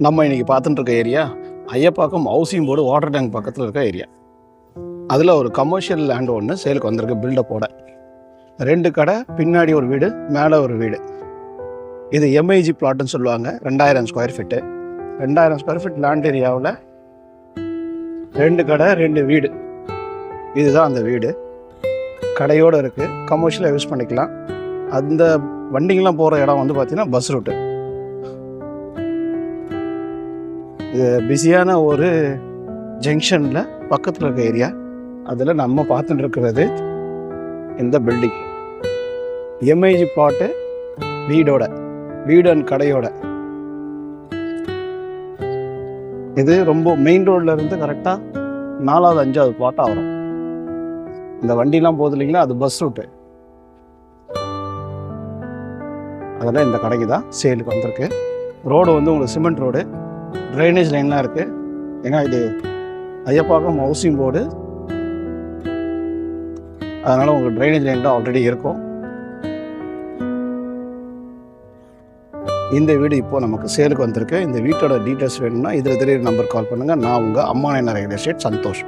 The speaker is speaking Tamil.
நம்ம இன்னைக்கு பார்த்துட்டு இருக்க area Ayappakkam housing board water tank பக்கத்தில் இருக்க ஏரியா. அதில் ஒரு கமர்ஷியல் லேண்ட் ஒன்று சேலுக்கு வந்திருக்கு பில்டப்போட. 2 கடை, பின்னாடி ஒரு வீடு, மேலே ஒரு வீடு. இது எம்ஐஜி பிளாட்னு சொல்லுவாங்க. 2000 square feet. 2000 square feet land ஏரியாவில் 2 கடை 2 வீடு. இதுதான் அந்த வீடு. கடையோடு இருக்குது. கமர்ஷியலாக யூஸ் பண்ணிக்கலாம். அந்த வண்டிங்கெலாம் போகிற இடம் வந்து பார்த்திங்கன்னா பஸ் ரூட்டு. இது பிஸியான ஒரு ஜங்ஷனில் பக்கத்தில் இருக்க ஏரியா. அதில் நம்ம பார்த்துட்டு இருக்கிறது இந்த பில்டிங். எம்ஐஜி பிளாட்டு, வீடு அண்ட் கடையோட. இது ரொம்ப மெயின் ரோடில் இருந்து கரெக்டாக 4வது 5வது பிளாட்டாக வரும். இந்த வண்டிலாம் போகுது இல்லைங்களா, அது பஸ் ரூட்டு. அதெல்லாம் இந்த கடைக்கு தான் சேலுக்கு வந்திருக்கு. ரோடு வந்து உங்களுக்கு சிமெண்ட் ரோடு. ட்ரைனேஜ் லைன்லாம் இருக்குது. ஏன்னா இது ஐயப்பாக்கம் ஹவுசிங் போர்டு, அதனால் உங்களுக்கு ட்ரைனேஜ் லைன்லாம் ஆல்ரெடி இருக்கும். இந்த வீடு இப்போது நமக்கு சேலுக்கு வந்திருக்கு. இந்த வீட்டோட டீட்டெயில்ஸ் வேணும்னா இதில் தெரியுற நம்பர் கால் பண்ணுங்கள். நான் உங்கள் அம்மா நகர் ரியல் எஸ்டேட் சந்தோஷ்.